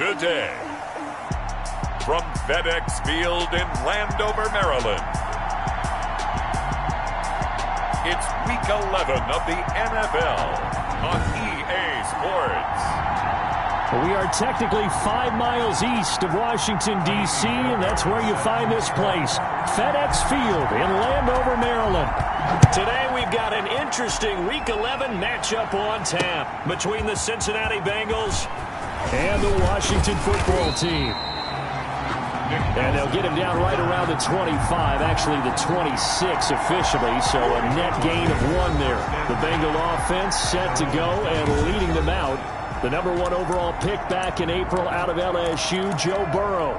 today. From FedEx Field in Landover, Maryland, it's Week 11 of the NFL on EA Sports. We are technically 5 miles east of Washington, D.C., and that's where you find this place, FedEx Field in Landover, Maryland. Today we've got an interesting Week 11 matchup on tap between the Cincinnati Bengals and the Washington football team. And they'll get him down right around the 25, actually the 26 officially, so a net gain of 1 there. The Bengal offense set to go and leading them out. The #1 overall pick back in April out of LSU, Joe Burrow.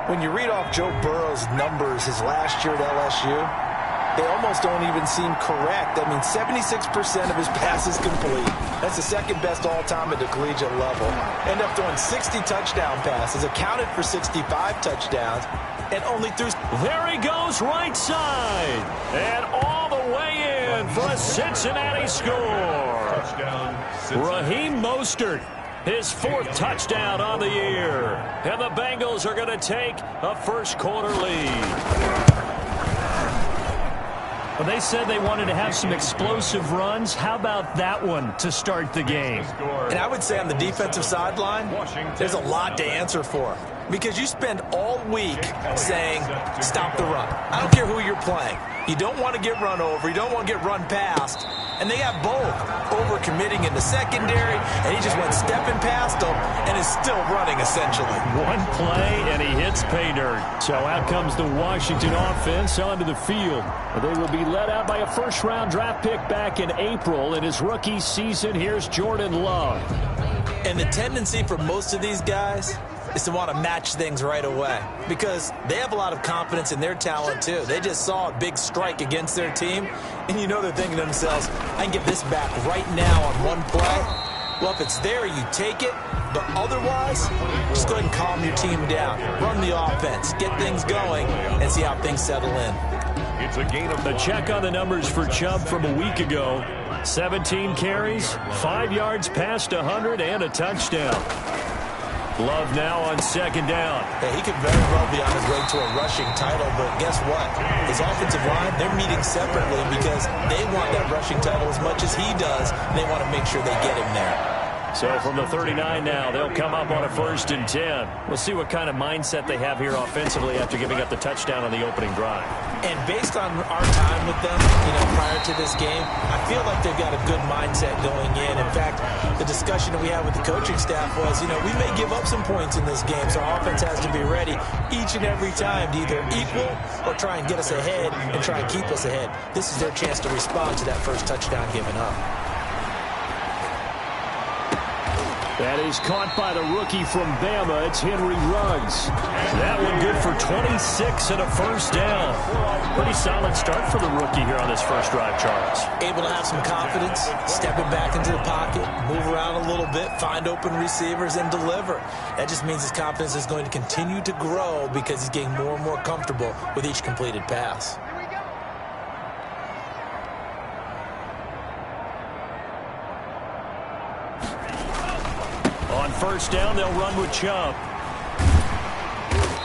When you read off Joe Burrow's numbers his last year at LSU, they almost don't even seem correct. I mean, 76% of his passes complete. That's the second best all-time at the collegiate level. Ended up throwing 60 touchdown passes, accounted for 65 touchdowns, and only threw... There he goes, right side. And all the way in for a Cincinnati score. Raheem Mostert, his 4th touchdown on the year. And the Bengals are going to take a first-quarter lead. Well, they said they wanted to have some explosive runs. How about that one to start the game? And I would say on the defensive sideline, there's a lot to answer for. Because you spend all week saying, stop the run. I don't care who you're playing. You don't want to get run over. You don't want to get run past. And they have both over-committing in the secondary, and he just went stepping past them and is still running, essentially. One play, and he hits pay dirt. So out comes the Washington offense onto the field. They will be led out by a first-round draft pick back in April. In his rookie season, here's Jordan Love. And the tendency for most of these guys is to want to match things right away because they have a lot of confidence in their talent too. They just saw a big strike against their team, and you know they're thinking to themselves, I can get this back right now on one play. Well, if it's there, you take it, but otherwise, just go ahead and calm your team down. Run the offense, get things going, and see how things settle in. It's a gain of the check on the numbers for Chubb from a week ago. 17 carries, 5 yards past 100, and a touchdown. Love now on second down. Yeah, he could very well be on his way to a rushing title, but guess what? His offensive line, they're meeting separately because they want that rushing title as much as he does, and they want to make sure they get him there. So from the 39 now, they'll come up on a 1st and 10. We'll see what kind of mindset they have here offensively after giving up the touchdown on the opening drive. And based on our time with them, prior to this game, I feel like they've got a good mindset going in. In fact, the discussion that we had with the coaching staff was, we may give up some points in this game, so our offense has to be ready each and every time to either equal or try and get us ahead and try and keep us ahead. This is their chance to respond to that first touchdown given up. That is caught by the rookie from Bama. It's Henry Ruggs. That one good for 26 and a first down. Pretty solid start for the rookie here on this first drive, Charles. Able to have some confidence, stepping back into the pocket, move around a little bit, find open receivers, and deliver. That just means his confidence is going to continue to grow because he's getting more and more comfortable with each completed pass. On first down, they'll run with Chubb.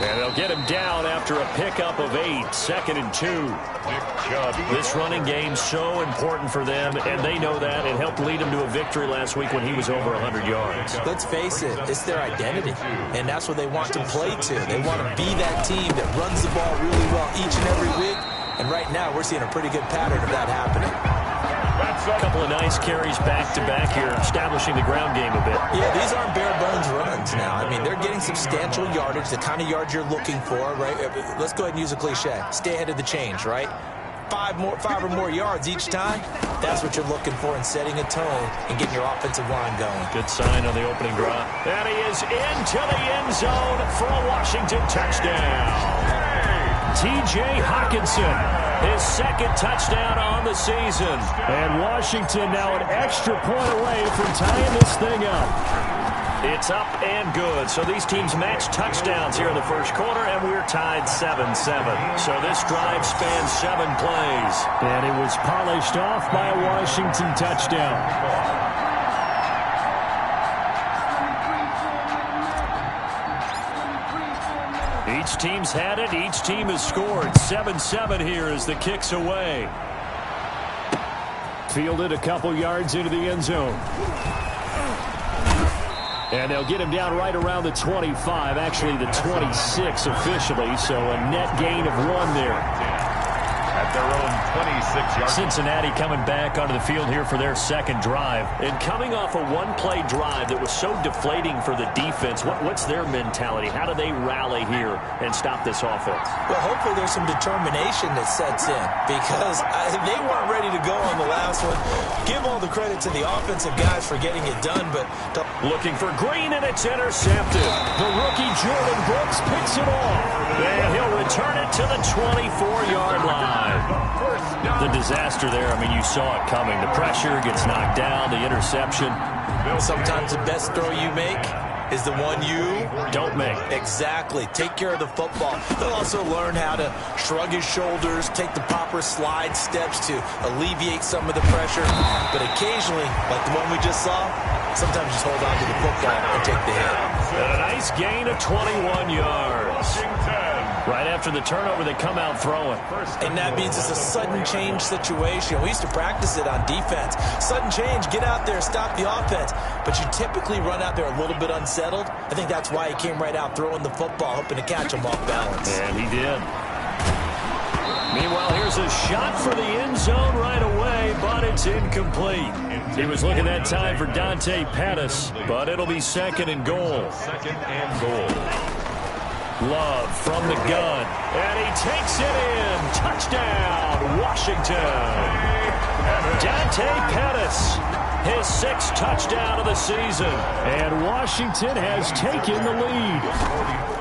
And they'll get him down after a pickup of 8, 2nd and 2. This running game's so important for them, and they know that. It helped lead them to a victory last week when he was over 100 yards. Let's face it, it's their identity, and that's what they want to play to. They want to be that team that runs the ball really well each and every week, and right now we're seeing a pretty good pattern of that happening. A couple of nice carries back-to-back here, establishing the ground game a bit. Yeah, these aren't bare-bones runs now. I mean, they're getting substantial yardage, the kind of yards you're looking for, right? Let's go ahead and use a cliche. Stay ahead of the change, right? 5 or more yards each time, that's what you're looking for in setting a tone and getting your offensive line going. Good sign on the opening drive. And he is into the end zone for a Washington touchdown. T.J. Hockenson, his 2nd touchdown on the season. And Washington now an extra point away from tying this thing up. It's up and good. So these teams match touchdowns here in the first quarter, and we're tied 7-7. So this drive spans 7 plays. And it was polished off by a Washington touchdown. Each team's had it. Each team has scored. 7-7 here as the kick's away. Fielded a couple yards into the end zone. And they'll get him down right around the 25, actually the 26 officially, so a net gain of 1 there. At their own 26-yard. Cincinnati coming back onto the field here for their second drive. And coming off a one-play drive that was so deflating for the defense, what's their mentality? How do they rally here and stop this offense? Well, hopefully there's some determination that sets in because they weren't ready to go on the last one. Give all the credit to the offensive guys for getting it done, but looking for Green, and it's intercepted. The rookie Jordan Brooks picks it off, and he'll return it to the 24-yard line. The disaster there, I mean, you saw it coming. The pressure gets knocked down, the interception. Sometimes the best throw you make is the one you don't make. Exactly. Take care of the football. He'll also learn how to shrug his shoulders, take the proper slide steps to alleviate some of the pressure. But occasionally, like the one we just saw, sometimes just hold on to the football and take the hit. And a nice gain of 21 yards. Right after the turnover, they come out throwing. And that means it's a sudden change situation. We used to practice it on defense. Sudden change, get out there, stop the offense. But you typically run out there a little bit unsettled. I think that's why he came right out throwing the football, hoping to catch him off balance. And he did. Meanwhile, here's a shot for the end zone right away, but it's incomplete. He was looking that time for Dante Pettis, but it'll be second and goal. Second and goal. Love from the gun, and he takes it in. Touchdown, Washington. Dante Pettis, his 6th touchdown of the season. And Washington has taken the lead.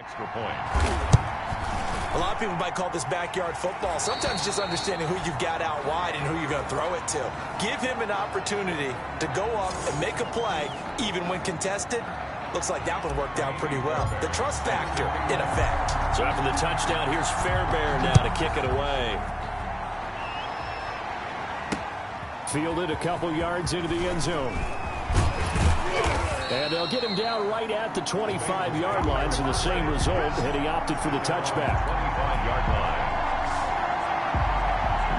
Extra point. A lot of people might call this backyard football. Sometimes just understanding who you've got out wide and who you're going to throw it to. Give him an opportunity to go up and make a play, even when contested. Looks like that one worked out pretty well. The trust factor in effect. So after the touchdown, here's Fairbairn now to kick it away. Fielded a couple yards into the end zone. And they'll get him down right at the 25-yard line, so the same result, and he opted for the touchback. 25-yard line.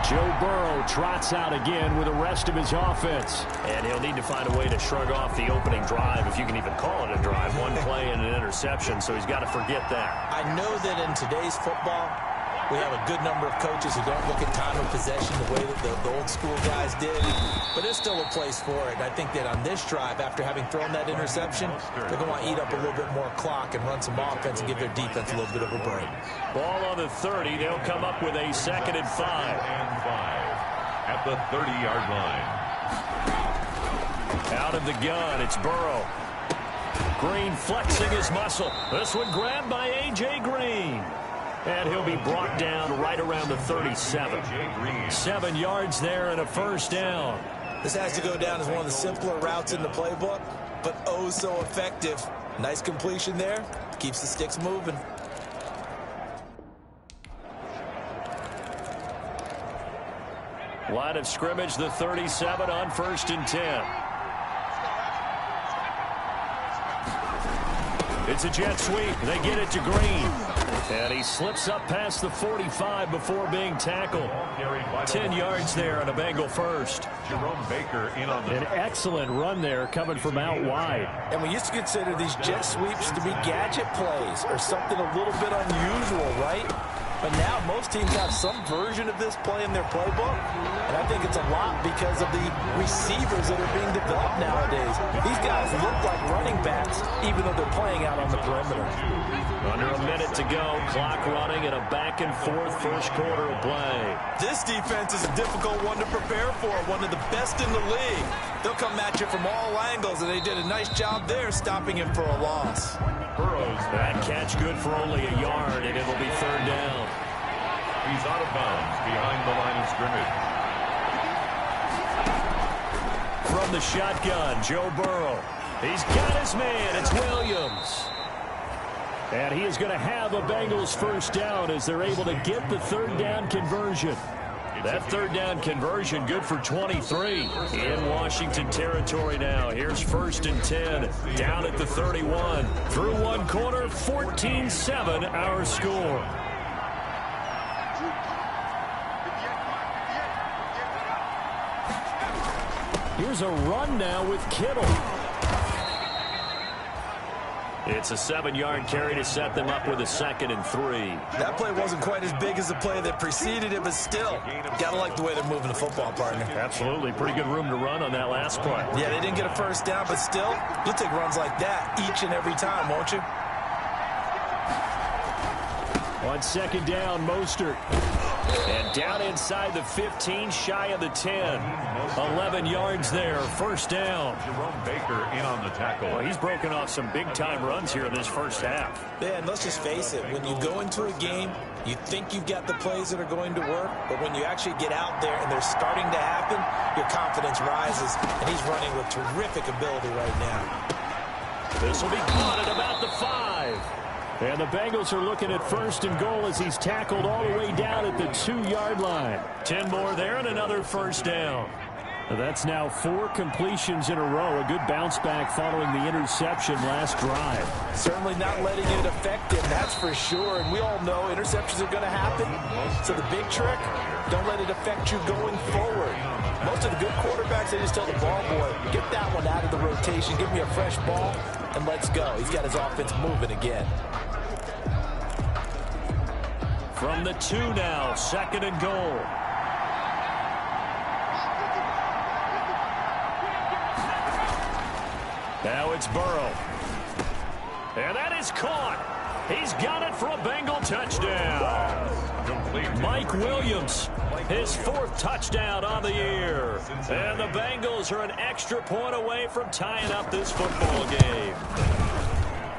Joe Burrow trots out again with the rest of his offense. And he'll need to find a way to shrug off the opening drive, if you can even call it a drive. One play and an interception, so he's got to forget that. I know that in today's football, we have a good number of coaches who don't look at time of possession the way that the old school guys did. But there's still a place for it. And I think that on this drive, after having thrown that interception, they're going to want to eat up a little bit more clock and run some offense and give their defense a little bit of a break. Ball on the 30. They'll come up with a 2nd and 5. At the 30-yard line. Out of the gun, it's Burrow. Green flexing his muscle. This one grabbed by A.J. Green. And he'll be brought down right around the 37. 7 yards there and a first down. This has to go down as one of the simpler routes in the playbook, but oh so effective. Nice completion there. Keeps the sticks moving. Line of scrimmage, the 37 on 1st and 10. It's a jet sweep. They get it to Green. And he slips up past the 45 before being tackled. 10 yards there on a Bengal first. Jerome Baker in on the... An excellent run there coming from out wide. And we used to consider these jet sweeps to be gadget plays or something a little bit unusual, right? But now most teams have some version of this play in their playbook, and I think it's a lot because of the receivers that are being developed nowadays. These guys look like running backs, even though they're playing out on the perimeter. Under a minute to go, clock running in a back-and-forth first quarter of play. This defense is a difficult one to prepare for, one of the best in the league. They'll come at you from all angles, and they did a nice job there stopping him for a loss. That catch good for only a yard, and it'll be third down. He's out of bounds behind the line of scrimmage. From the shotgun, Joe Burrow. He's got his man. It's Williams. And he is going to have a Bengals first down as they're able to get the third down conversion. That third down conversion good for 23 in Washington territory now. Here's 1st and 10 down at the 31. Through one quarter, 14-7 our score. Here's a run now with Kittle. It's a 7-yard carry to set them up with a 2nd and 3. That play wasn't quite as big as the play that preceded it, but still, gotta like the way they're moving the football, partner. Absolutely. Pretty good room to run on that last play. Yeah, they didn't get a first down, but still, you'll take runs like that each and every time, won't you? On 2nd down, Mostert. And down inside the 15, shy of the 10. 11 yards there, first down. Jerome Baker in on the tackle. Well, he's broken off some big-time runs here in this first half. Yeah, and let's just face it. When you go into a game, you think you've got the plays that are going to work, but when you actually get out there and they're starting to happen, your confidence rises, and he's running with terrific ability right now. This will be caught at about the 5. And the Bengals are looking at 1st and goal as he's tackled all the way down at the 2-yard line. 10 more there and another first down. That's now 4 completions in a row. A good bounce back following the interception last drive. Certainly not letting it affect him, that's for sure. And we all know interceptions are going to happen. So the big trick, don't let it affect you going forward. Most of the good quarterbacks, they just tell the ball boy, get that one out of the rotation, give me a fresh ball, and let's go. He's got his offense moving again. From the 2 now, 2nd and goal. Now it's Burrow. And that is caught. He's got it for a Bengal touchdown. Mike Williams, his 4th touchdown on the year. And the Bengals are an extra point away from tying up this football game.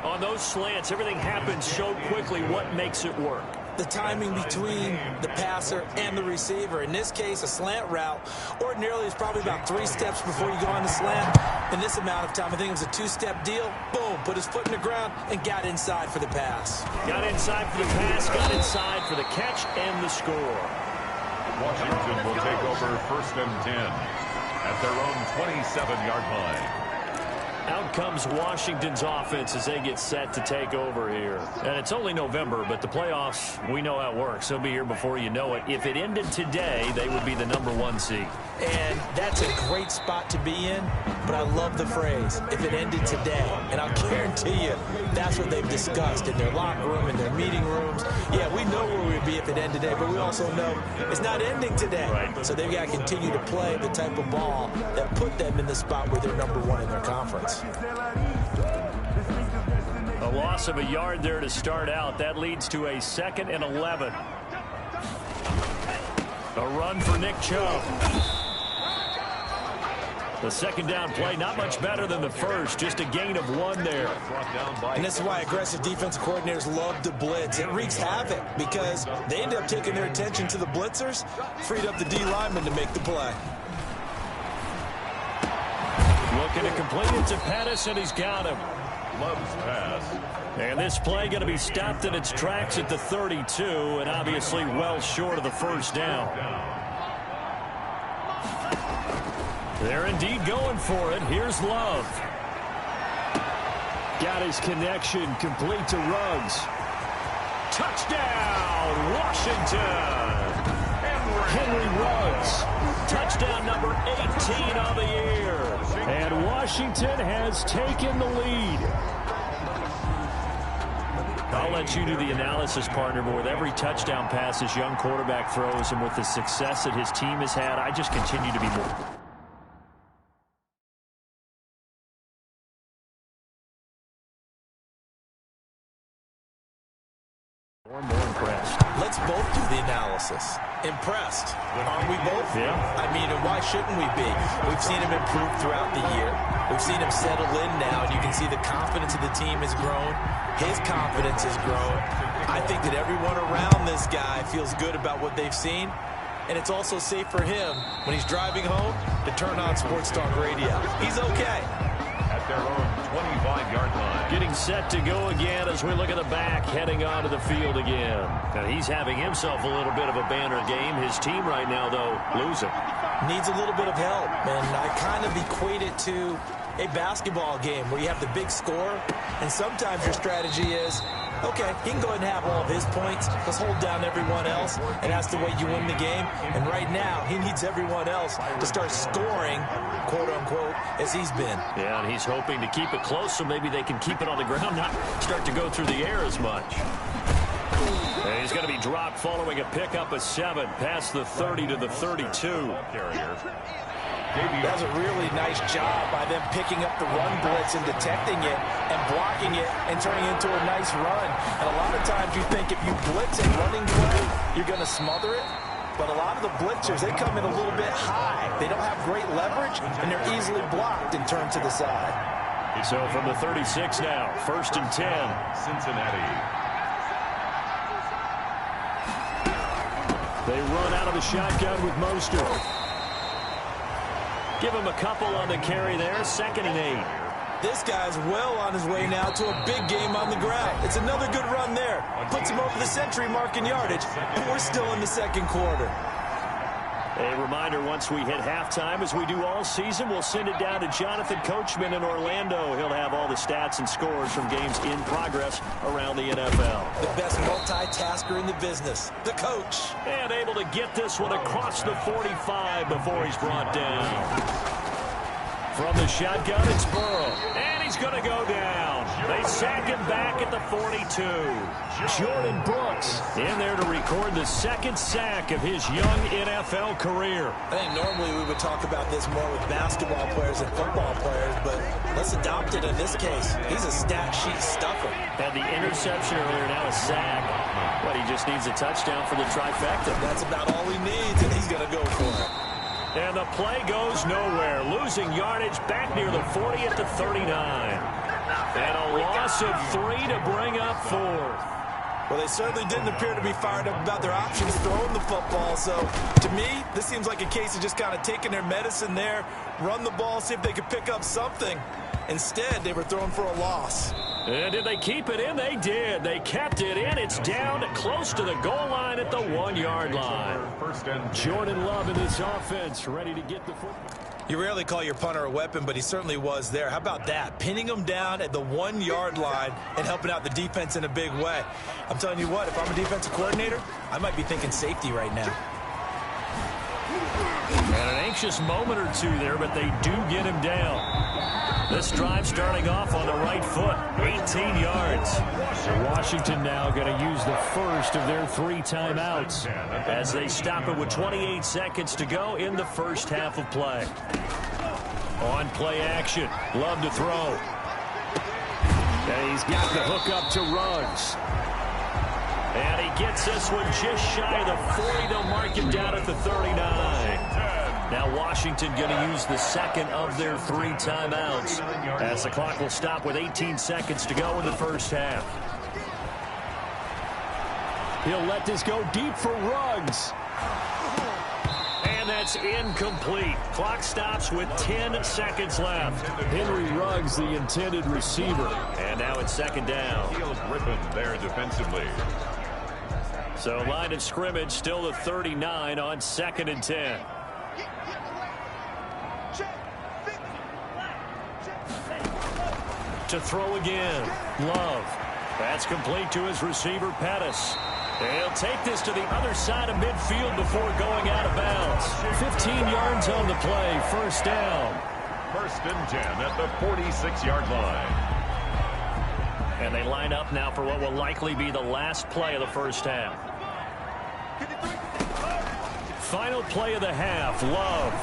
On those slants, everything happens so quickly. What makes it work? The timing between the passer and the receiver. In this case, a slant route ordinarily is probably about 3 steps before you go on the slant. In this amount of time, I think it was a 2-step deal. Boom, put his foot in the ground and got inside for the pass. Got inside for the pass, got inside for the catch and the score. Washington will take over 1st and 10 at their own 27-yard line. Out comes Washington's offense as they get set to take over here. And it's only November, but the playoffs, we know how it works. They'll be here before you know it. If it ended today, they would be the #1 seed. And that's a great spot to be in, but I love the phrase, if it ended today. And I'll guarantee you, that's what they've discussed in their locker room, in their meeting rooms. Yeah, we know where we'd be if it ended today, but we also know it's not ending today. Right. So they've got to continue to play the type of ball that put them in the spot where they're #1 in their conference. A loss of a yard there to start out. That leads to a 2nd and 11. A run for Nick Chubb. The 2nd down play, not much better than the first. Just a gain of 1 there. And this is why aggressive defensive coordinators love to blitz. It wreaks havoc because they end up taking their attention to the blitzers, freed up the D lineman to make the play. Looking to complete it to Pettis, and he's got him. Love's pass. And this play going to be stopped in its tracks at the 32, and obviously well short of the first down. They're indeed going for it. Here's Love. Got his connection complete to Ruggs. Touchdown, Washington. Henry Ruggs. Touchdown number 18 on the year. And Washington has taken the lead. I'll let you do the analysis, partner, but with every touchdown pass this young quarterback throws and with the success that his team has had, I just continue to be more impressed. Let's both do the analysis. Impressed. Aren't we both? Yeah. I mean, and why shouldn't we be? We've seen him improve throughout the year. We've seen him settle in now, and you can see the confidence of the team has grown. His confidence has grown. I think that everyone around this guy feels good about what they've seen, and it's also safe for him when he's driving home to turn on Sports Talk Radio. He's okay. At their own 25-yard line. Getting set to go again as we look at the back, heading onto the field again. And he's having himself a little bit of a banner game. His team right now, though, losing. Needs a little bit of help, and I kind of equate it to a basketball game where you have the big score, and sometimes your strategy is, okay, he can go ahead and have all of his points. Let's hold down everyone else, and that's the way you win the game. And right now, he needs everyone else to start scoring, quote-unquote, as he's been. Yeah, and he's hoping to keep it close so maybe they can keep it on the ground, not start to go through the air as much. And he's going to be dropped following a pickup of 7, past the 30 to the 32. Carrier. That was a really nice job by them picking up the run blitz and detecting it and blocking it and turning it into a nice run. And a lot of times you think if you blitz and running play, you're going to smother it. But a lot of the blitzers, they come in a little bit high. They don't have great leverage, and they're easily blocked and turned to the side. So from the 36 now, 1st and 10. Cincinnati. They run out of the shotgun with Mostert. Give him a couple on the carry there, 2nd and 8. This guy's well on his way now to a big game on the ground. It's another good run there. Puts him over the century mark in yardage, and we're still in the 2nd quarter. A reminder, once we hit halftime, as we do all season, we'll send it down to Jonathan Coachman in Orlando. He'll have all the stats and scores from games in progress around the NFL. The best multitasker in the business, the coach. And able to get this one across the 45 before he's brought down. From the shotgun, it's Burrow. And he's going to go down. They sack him back at the 42. Jordan Brooks in there to record the 2nd sack of his young NFL career. I think normally we would talk about this more with basketball players and football players, but let's adopt it in this case. He's a stat sheet stuffer. Had the interception earlier, now a sack. But he just needs a touchdown for the trifecta. That's about all he needs, and he's going to go for it. And the play goes nowhere. Losing yardage back near the 40 at the 39. And a loss of 3 to bring up 4th. Well, they certainly didn't appear to be fired up about their options throwing the football. So, to me, this seems like a case of just kind of taking their medicine there, run the ball, see if they could pick up something. Instead, they were throwing for a loss. And did they keep it in? They did. They kept it in. It's down close to the goal line at the 1-yard line. Jordan Love in this offense, ready to get the football. You rarely call your punter a weapon, but he certainly was there. How about that? Pinning him down at the 1-yard line and helping out the defense in a big way. I'm telling you what, if I'm a defensive coordinator, I might be thinking safety right now. And an anxious moment or two there, but they do get him down. This drive starting off on the right foot, 18 yards. Washington now going to use the first of their 3 timeouts as they stop it with 28 seconds to go in the first half of play. On play action, Love to throw. And he's got the hook up to Ruggs. And he gets this one just shy of the 40. They'll mark him down at the 39. Now Washington going to use the 2nd of their 3 timeouts as the clock will stop with 18 seconds to go in the first half. He'll let this go deep for Ruggs. And that's incomplete. Clock stops with 10 seconds left. Henry Ruggs, the intended receiver. And now it's 2nd down. Feels ripping there defensively. So line of scrimmage still the 39 on 2nd and 10. To throw again, Love. That's complete to his receiver, Pettis. He'll take this to the other side of midfield before going out of bounds. 15 yards on the play, 1st down. 1st and 10 at the 46-yard line. And they line up now for what will likely be the last play of the first half. Final play of the half, Love.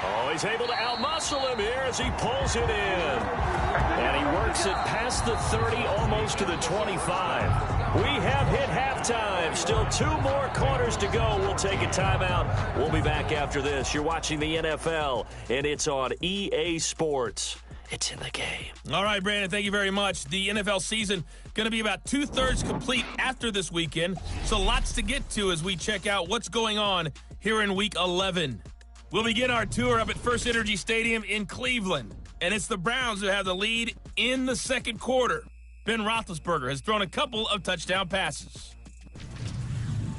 Oh, he's able to outmuscle him here as he pulls it in. And he works it past the 30, almost to the 25. We have hit halftime. Still 2 more quarters to go. We'll take a timeout. We'll be back after this. You're watching the NFL, and it's on EA Sports. It's in the game. All right, Brandon, thank you very much. The NFL season going to be about 2/3 complete after this weekend, so lots to get to as we check out what's going on here in Week 11. We'll begin our tour up at First Energy Stadium in Cleveland, and it's the Browns who have the lead in the second quarter. Ben Roethlisberger has thrown a couple of touchdown passes.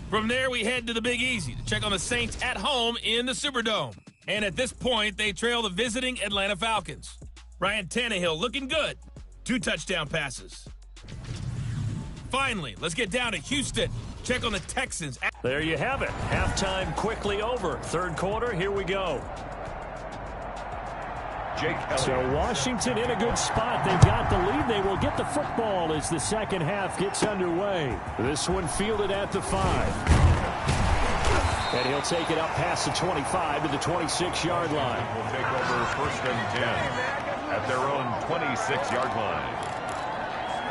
From there, we head to the Big Easy to check on the Saints at home in the Superdome. And at this point, they trail the visiting Atlanta Falcons. Ryan Tannehill looking good. 2 touchdown passes. Finally, let's get down to Houston. Check on the Texans. There you have it. Halftime quickly over. Third quarter, here we go. So Washington in a good spot. They've got the lead. They will get the football as the second half gets underway. This one fielded at the 5. And he'll take it up past the 25 to the 26-yard line. Will take over first and 10 at their own 26-yard line.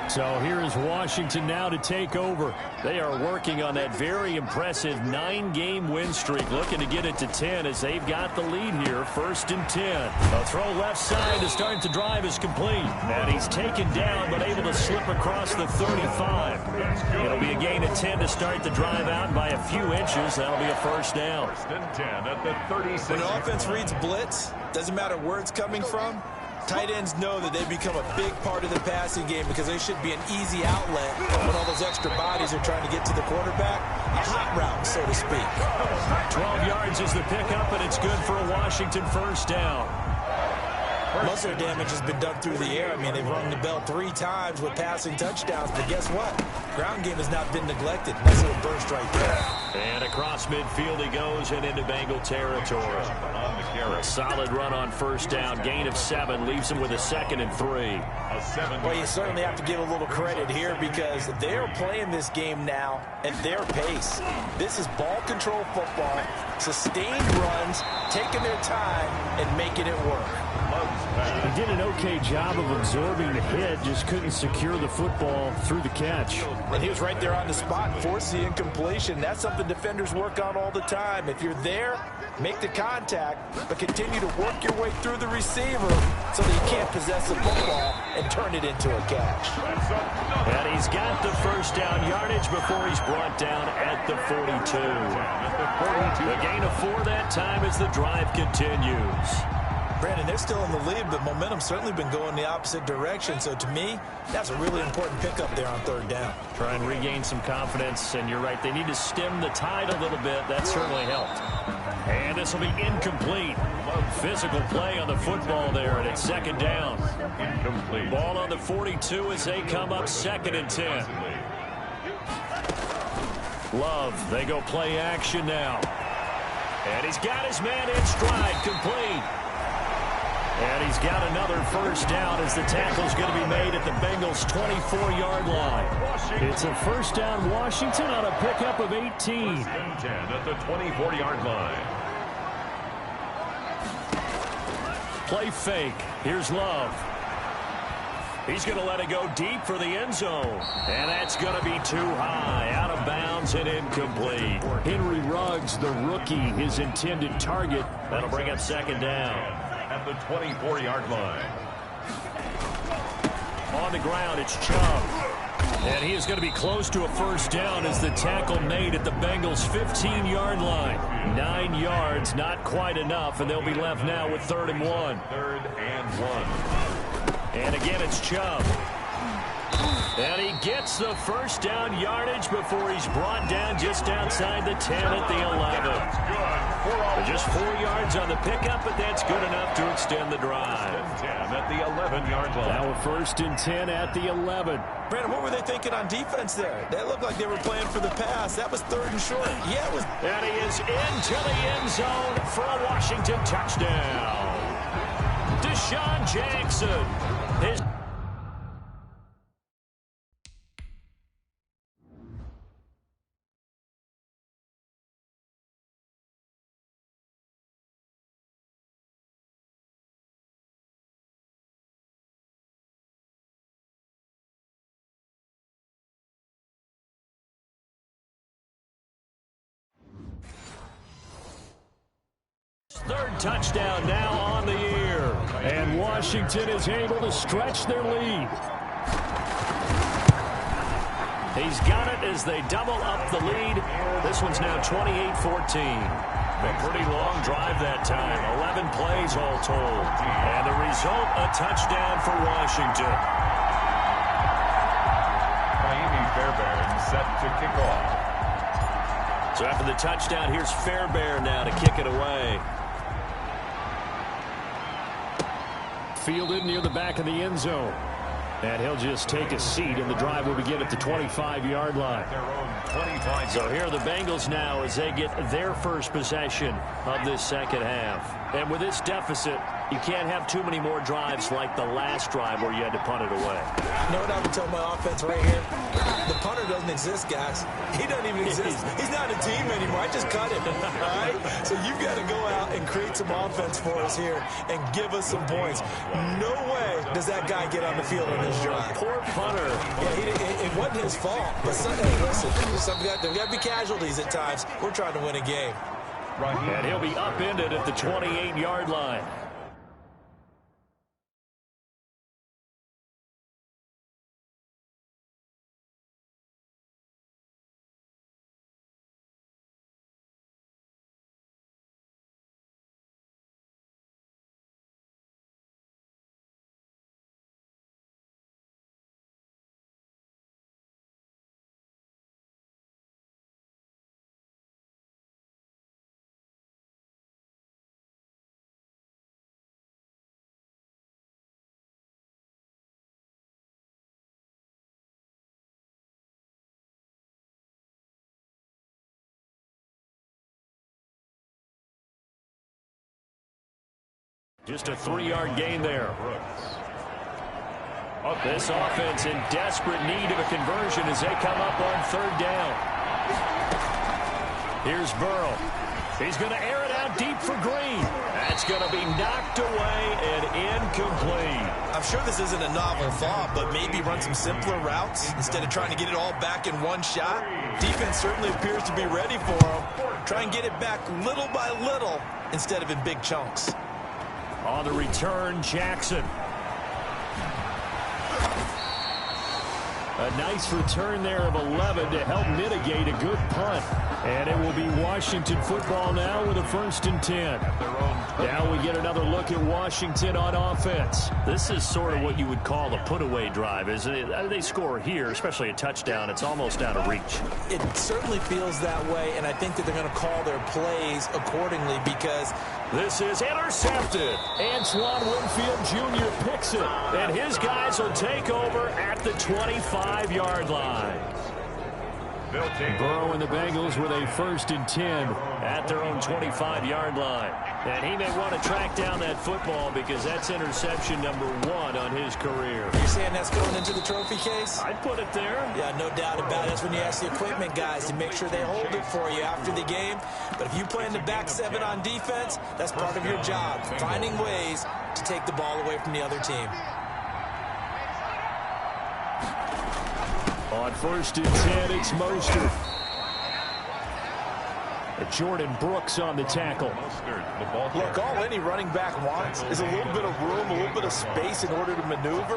So here is Washington now to take over. They are working on that very impressive 9-game win streak, looking to get it to 10 as they've got the lead here. First and 10. A throw left side to start the drive is complete. And he's taken down but able to slip across the 35. It'll be a gain of 10 to start the drive out by a few inches. That'll be a first down. First and 10 at the 36. When the offense reads blitz, doesn't matter where it's coming from, tight ends know that they become a big part of the passing game because they should be an easy outlet when all those extra bodies are trying to get to the quarterback. A hot route, so to speak. 12 yards is the pickup, and it's good for a Washington first down. Most of their damage has been done through the air. I mean, they've rung the bell 3 times with passing touchdowns, but guess what? Ground game has not been neglected. Nice little burst right there. And across midfield he goes and into Bengal territory. A solid run on first down. Gain of 7 leaves him with a 2nd and 3. Well, you certainly have to give a little credit here because they're playing this game now at their pace. This is ball control football, sustained runs, taking their time, and making it work. He did an okay job of absorbing the hit, just couldn't secure the football through the catch. And he was right there on the spot, forced the incompletion. That's something defenders work on all the time. If you're there, make the contact, but continue to work your way through the receiver so that you can't possess the football and turn it into a catch. And he's got the first down yardage before he's brought down at the 42. The gain of 4 that time as the drive continues. Brandon, they're still in the lead, but momentum's certainly been going the opposite direction. So to me, that's a really important pickup there on third down. Try and regain some confidence, and you're right. They need to stem the tide a little bit. That certainly helped. And this will be incomplete. Physical play on the football there, and it's second down. Incomplete. Ball on the 42 as they come up 2nd and 10. Love, they go play action now. And he's got his man in stride, complete. And he's got another first down as the tackle's going to be made at the Bengals' 24-yard line. It's a first down Washington on a pickup of 18. 10 at the 24-yard line. Play fake. Here's Love. He's going to let it go deep for the end zone. And that's going to be too high. Out of bounds and incomplete. Henry Ruggs, the rookie, his intended target. That'll bring up second down. At the 24-yard line. On the ground, it's Chubb. And he is going to be close to a first down as the tackle made at the Bengals' 15-yard line. 9 yards, not quite enough, and they'll be left now with 3rd and 1. 3rd and 1. And again, it's Chubb. And he gets the first down yardage before he's brought down just outside the 10 at the 11. Just 4 yards on the pickup, but that's good enough to extend the drive. 10 at the 11-yard line. Now a 1st and 10 at the 11. Brandon, what were they thinking on defense there? That looked like they were playing for the pass. That was 3rd and short. Yeah, it was. And he is into the end zone for a Washington touchdown. Deshaun Jackson. third touchdown now on the year. And Washington is able to stretch their lead. He's got it as they double up the lead. This one's now 28-14. A pretty long drive that time. 11 plays all told. And the result, a touchdown for Washington. Miami Fairbairn set to kick off. So after the touchdown, here's Fairbairn now to kick it away. Fielded near the back of the end zone. And he'll just take a seat, and the drive will begin at the 25-yard line. So here are the Bengals now as they get their first possession of this second half. And with this deficit, you can't have too many more drives like the last drive where you had to punt it away. You know what I would tell my offense right here? The punter doesn't exist, guys. He doesn't even exist. He's not a team anymore. I just cut him, all right? So you've got to go out and create some offense for us here and give us some points. No way does that guy get on the field on this drive. Poor punter. Yeah, it wasn't his fault. But listen, there got to be casualties at times. We're trying to win a game. And he'll be upended at the 28-yard line. Just a 3-yard gain there. This offense in desperate need of a conversion as they come up on third down. Here's Burrow. He's going to air it out deep for Green. That's going to be knocked away and incomplete. I'm sure this isn't a novel thought, but maybe run some simpler routes instead of trying to get it all back in one shot. Defense certainly appears to be ready for him. Try and get it back little by little instead of in big chunks. On the return, Jackson. A nice return there of 11 to help mitigate a good punt. And it will be Washington football now with a 1st and 10. Now we get another look at Washington on offense. This is sort of what you would call a put-away drive, isn't it? They score here, especially a touchdown. It's almost out of reach. It certainly feels that way, and I think that they're going to call their plays accordingly because this is intercepted. Antoine Winfield Jr. picks it, and his guys will take over at the 25-yard line. Burrow and the Bengals with a 1st and 10 at their own 25-yard line. And he may want to track down that football because that's interception number 1 on his career. You're saying that's going into the trophy case? I'd put it there. Yeah, no doubt about it. That's when you ask the equipment guys to make sure they hold it for you after the game. But if you play in the back 7 on defense, that's part of your job, finding ways to take the ball away from the other team. On 1st and 10, it's Mostert. Jordan Brooks on the tackle. Look, all any running back wants is a little bit of room, a little bit of space in order to maneuver.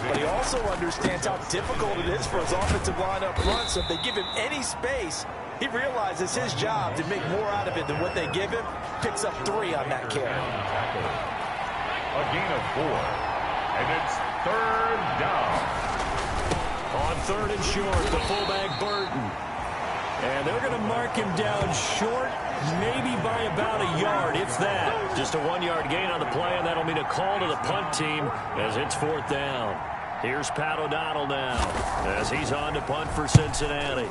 But he also understands how difficult it is for his offensive line up front. So if they give him any space, he realizes his job to make more out of it than what they give him. Picks up 3 on that carry. A gain of 4. And it's 3rd down. On 3rd and short, the fullback Burton. And they're going to mark him down short, maybe by about a yard, if that. Just a 1-yard gain on the play, and that'll mean a call to the punt team as it's 4th down. Here's Pat O'Donnell now as he's on to punt for Cincinnati.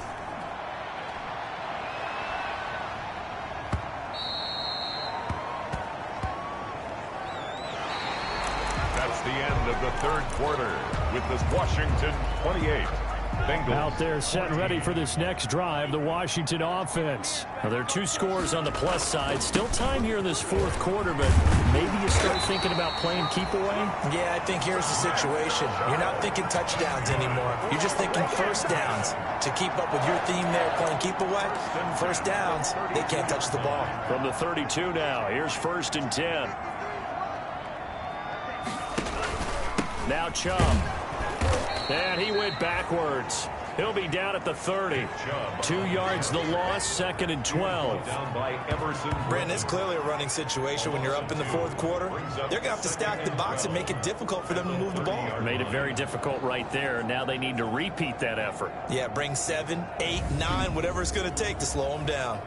That's the end of the 3rd quarter with this Washington 28 Bengals. Out there set and ready for this next drive, the Washington offense. Now, there are 2 scores on the plus side. Still time here in this fourth quarter, but maybe you start thinking about playing keep away? Yeah, I think here's the situation. You're not thinking touchdowns anymore. You're just thinking first downs. To keep up with your theme there, playing keep away, first downs, they can't touch the ball. From the 32 now, here's 1st and 10. Now Chubb. And he went backwards. He'll be down at the 30. 2 yards the loss, 2nd and 12. Brandon, it's clearly a running situation when you're up in the fourth quarter. They're going to have to stack the box and make it difficult for them to move the ball. Made it very difficult right there. Now they need to repeat that effort. Yeah, bring 7, 8, 9, whatever it's going to take to slow them down.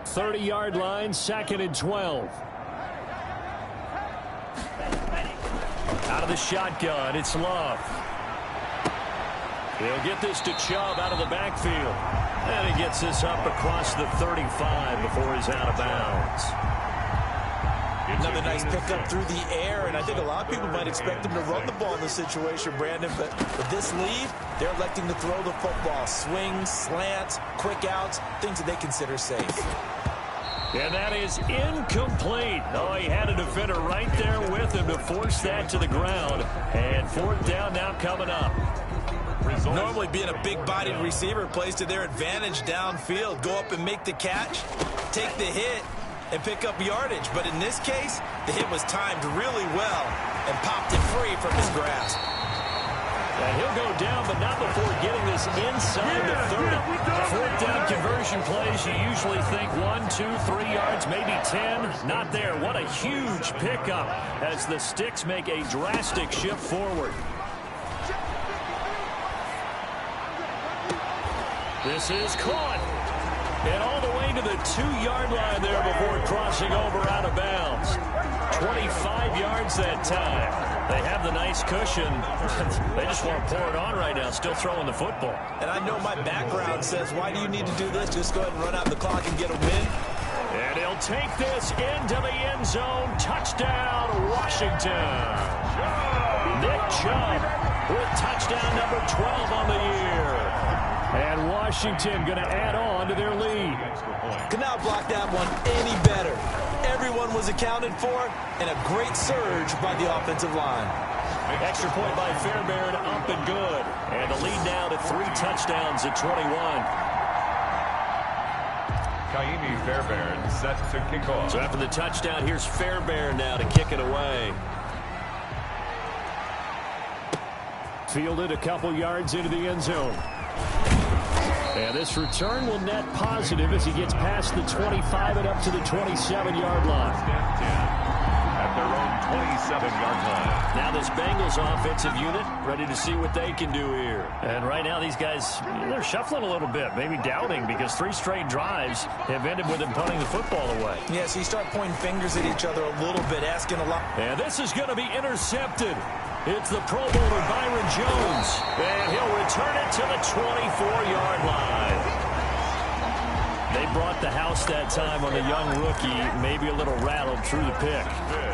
30-yard line, 2nd and 12. Out of the shotgun, it's Love. He'll get this to Chubb out of the backfield. And he gets this up across the 35 before he's out of bounds. Another nice pickup through the air, and I think a lot of people might expect him to run the ball in this situation, Brandon, but with this lead, they're electing to throw the football. Swings, slants, quick outs, things that they consider safe. And that is incomplete. Oh, he had a defender right there with him to force that to the ground. And 4th down now coming up. Normally being a big-bodied receiver plays to their advantage downfield. Go up and make the catch, take the hit, and pick up yardage. But in this case, the hit was timed really well and popped it free from his grasp. And he'll go down, but not before getting this inside the 30. 4th down conversion plays, you usually think 1, 2, 3 yards, maybe 10. Not there. What a huge pickup as the Sticks make a drastic shift forward. This is caught. And all the way to the 2-yard line there before crossing over out of bounds. 25 yards that time. They have the nice cushion. They just want to pour it on right now, still throwing the football. And I know my background says, why do you need to do this? Just go ahead and run out the clock and get a win. And he'll take this into the end zone. Touchdown, Washington. Nick Chubb with touchdown number 12 on the year. And Washington going to add on to their lead. Could not block that one any better. Everyone was accounted for, and a great surge by the offensive line. Extra point by Fairbairn, up and good. And the lead now to 3 touchdowns at 21. Kaimi Fairbairn set to kick off. So after the touchdown, here's Fairbairn now to kick it away. Fielded a couple yards into the end zone. And this return will net positive as he gets past the 25 and up to the 27-yard line. At their own 27-yard line. Now this Bengals offensive unit ready to see what they can do here. And right now these guys, they're shuffling a little bit, maybe doubting, because 3 straight drives have ended with them punting the football away. Yeah, so you start pointing fingers at each other a little bit, asking a lot. And this is going to be intercepted. It's the Pro Bowler Byron Jones. And he'll return it to the 24-yard line. They brought the house that time on the young rookie, maybe a little rattled through the pick.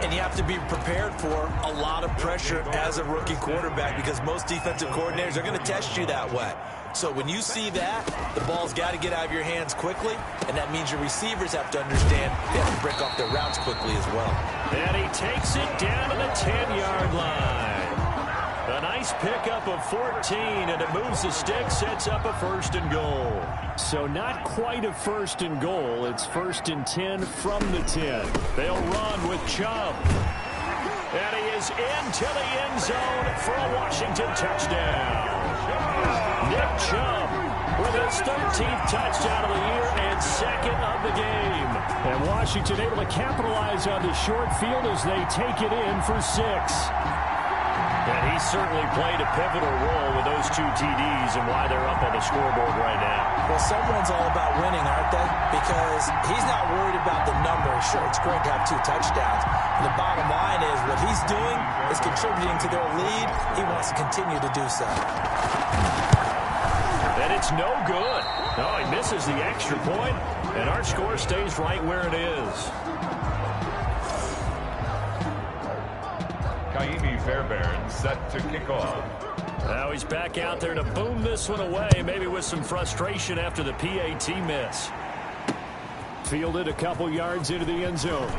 And you have to be prepared for a lot of pressure as a rookie quarterback because most defensive coordinators are going to test you that way. So when you see that, the ball's got to get out of your hands quickly, and that means your receivers have to understand they have to break off their routes quickly as well. And he takes it down to the 10-yard line. A nice pickup of 14, and it moves the stick, sets up a 1st and goal. So not quite a 1st and goal. It's 1st and 10 from the 10. They'll run with Chubb. And he is into the end zone for a Washington touchdown. Nick Chubb with his 13th touchdown of the year and 2nd of the game. And Washington able to capitalize on the short field as they take it in for 6. And he certainly played a pivotal role with those 2 TDs and why they're up on the scoreboard right now. Well, someone's all about winning, aren't they? Because he's not worried about the number. Sure, it's great to have 2 touchdowns. The bottom line is what he's doing is contributing to their lead. He wants to continue to do so. And it's no good. No, he misses the extra point, and our score stays right where it is. Fairbairn set to kick off. Now he's back out there to boom this one away, maybe with some frustration after the PAT miss. Fielded a couple yards into the end zone.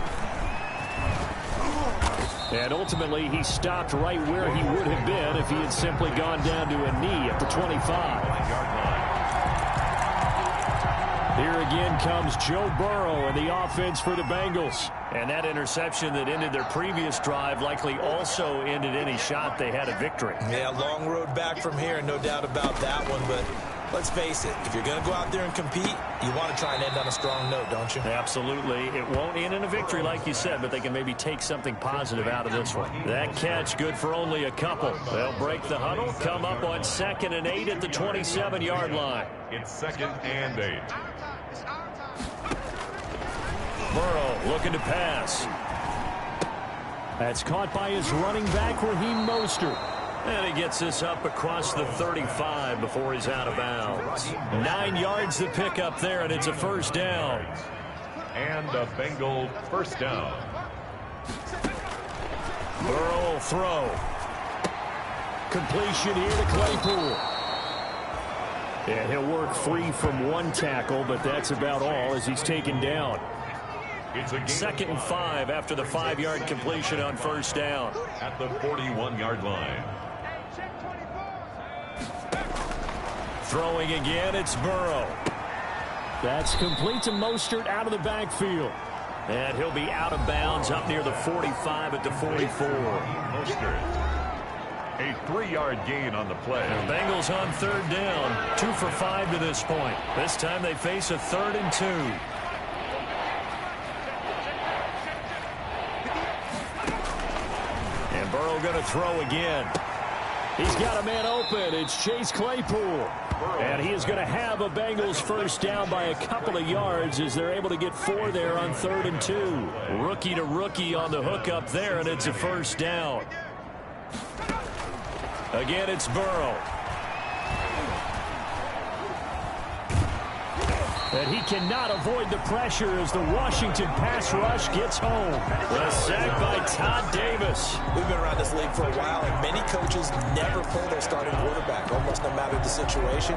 And ultimately, he stopped right where he would have been if he had simply gone down to a knee at the 25. Here again comes Joe Burrow and the offense for the Bengals. And that interception that ended their previous drive likely also ended any shot they had a victory. Yeah, long road back from here, no doubt about that one. But let's face it, if you're going to go out there and compete, you want to try and end on a strong note, don't you? Absolutely. It won't end in a victory like you said, but they can maybe take something positive out of this one. That catch good for only a couple. They'll break the huddle, come up on 2nd and 8 at the 27-yard line. It's 2nd and 8. Burrow looking to pass. That's caught by his running back, Raheem Mostert. And he gets this up across the 35 before he's out of bounds. 9 yards to pick up there, and it's a first down. And a Bengal first down. Burrow will throw. Completion here to Claypool. And he'll work free from one tackle, but that's about all as he's taken down. It's a 2nd and 5 after the 5-yard completion on first down. At the 41-yard line. Throwing again, it's Burrow. That's complete to Mostert out of the backfield. And he'll be out of bounds up near the 45 at the 44. Mostert. A 3-yard gain on the play. The Bengals on 3rd down. 2 for 5 to this point. This time they face a 3rd and 2. And Burrow going to throw again. He's got a man open. It's Chase Claypool. And he is going to have a Bengals first down by a couple of yards as they're able to get 4 there on 3rd and 2. Rookie to rookie on the hook up there, and it's a first down. Again, it's Burrow. And he cannot avoid the pressure as the Washington pass rush gets home. The sack by Todd Davis. We've been around this league for a while, and many coaches never pull their starting quarterback, almost no matter the situation.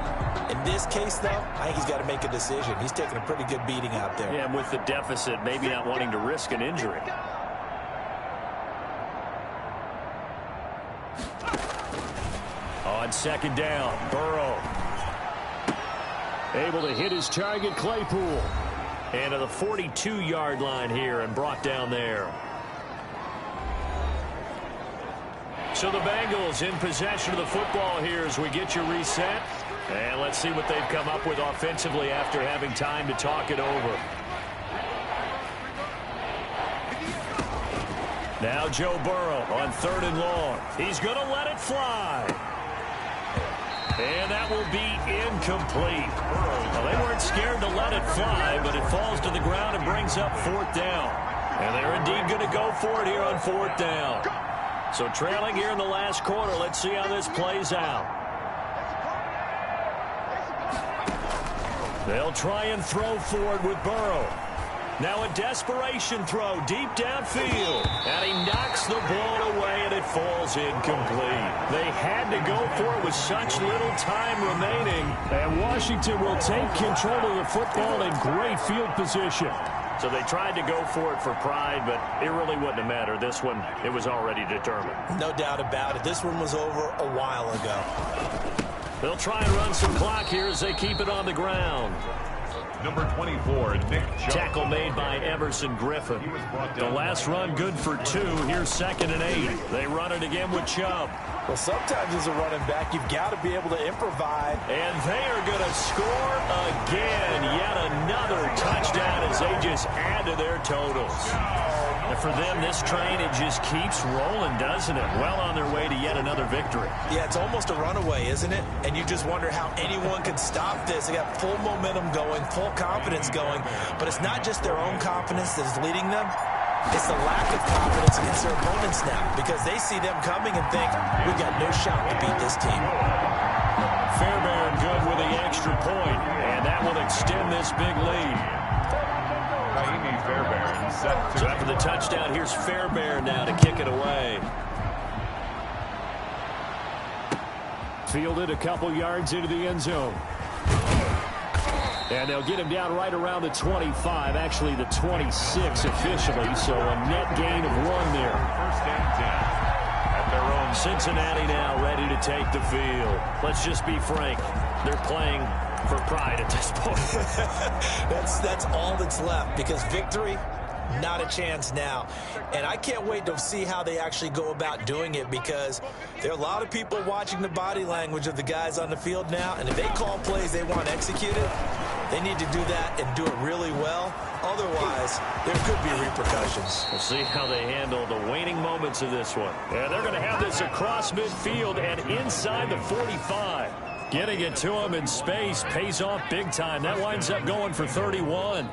In this case, though, I think he's got to make a decision. He's taking a pretty good beating out there. Yeah, and with the deficit, maybe not wanting to risk an injury. On 2nd down, Burrow. Able to hit his target, Claypool. And to the 42-yard line here and brought down there. So the Bengals in possession of the football here as we get you reset. And let's see what they've come up with offensively after having time to talk it over. Now Joe Burrow on 3rd and long. He's going to let it fly. And that will be incomplete. Well, they weren't scared to let it fly, but it falls to the ground and brings up 4th down. And they're indeed going to go for it here on 4th down. So trailing here in the last quarter, let's see how this plays out. They'll try and throw forward with Burrow. Now a desperation throw deep downfield. And he knocks the ball away, and it falls incomplete. They had to go for it with such little time remaining. And Washington will take control of the football in great field position. So they tried to go for it for pride, but it really wouldn't have mattered. This one, it was already determined. No doubt about it. This one was over a while ago. They'll try and run some clock here as they keep it on the ground. Number 24, Nick Chubb. Tackle made by Emerson Griffin. The last run good for 2. Here's 2nd and 8. They run it again with Chubb. Well, sometimes as a running back, you've got to be able to improvise. And they are going to score again. Yet another touchdown as they just add to their totals. And for them, this train, it just keeps rolling, doesn't it? Well on their way to yet another victory. Yeah, it's almost a runaway, isn't it? And you just wonder how anyone could stop this. They got full momentum going, full confidence going. But it's not just their own confidence that's leading them. It's the lack of confidence against their opponents now, because they see them coming and think, we've got no shot to beat this team. Fairbairn good with the extra point, and that will extend this big lead. Fairbairn set to So after the touchdown, here's Fairbairn now to kick it away. Fielded a couple yards into the end zone. And they'll get him down right around the 25, actually the 26 officially, so a net gain of 1 there. First and 10 at their own. Cincinnati now ready to take the field. Let's just be frank. They're playing for pride at this point. That's all that's left, because victory, not a chance now. And I can't wait to see how they actually go about doing it, because there are a lot of people watching the body language of the guys on the field now, and if they call plays they want executed, they need to do that and do it really well. Otherwise, there could be repercussions. We'll see how they handle the waning moments of this one. Yeah, they're going to have this across midfield and inside the 45. Getting it to him in space pays off big time. That winds up going for 31.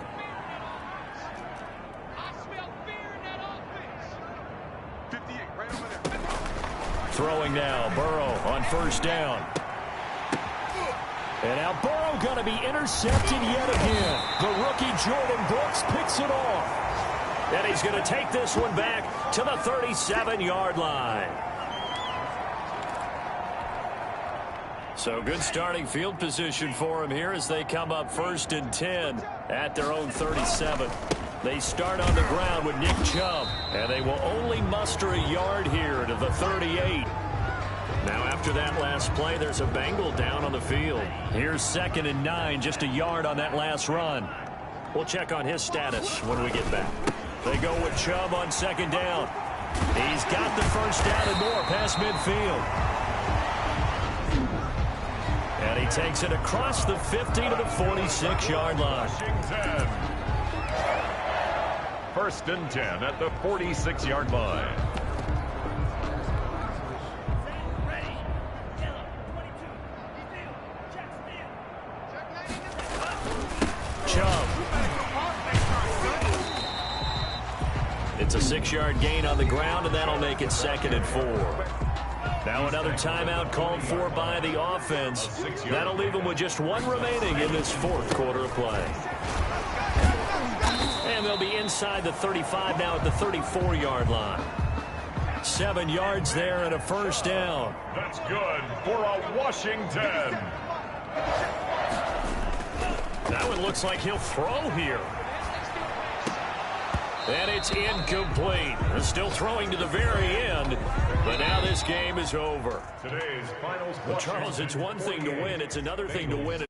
Throwing now, Burrow on first down. And now Burrow going to be intercepted yet again. The rookie Jordan Brooks picks it off. And he's going to take this one back to the 37-yard line. So good starting field position for him here as they come up first and 10 at their own 37. They start on the ground with Nick Chubb, and they will only muster a yard here to the 38. Now after that last play, there's a Bengal down on the field. Here's 2nd and 9, just a yard on that last run. We'll check on his status when we get back. They go with Chubb on 2nd down. He's got the first down and more past midfield. And he takes it across the 50 to the 46-yard line. Washington. First and 10 at the 46-yard line. Chubb. It's a 6-yard gain on the ground, and that'll make it 2nd and 4. Now another timeout called for by the offense. That'll leave them with just 1 remaining in this 4th quarter of play. And they'll be inside the 35 now at the 34-yard line. 7 yards there and a first down. That's good for a Washington. That one looks like he'll throw here. And it's incomplete. They're still throwing to the very end, but now this game is over. Today's finals. Well, Charles, it's one thing to win. It's another thing to win it.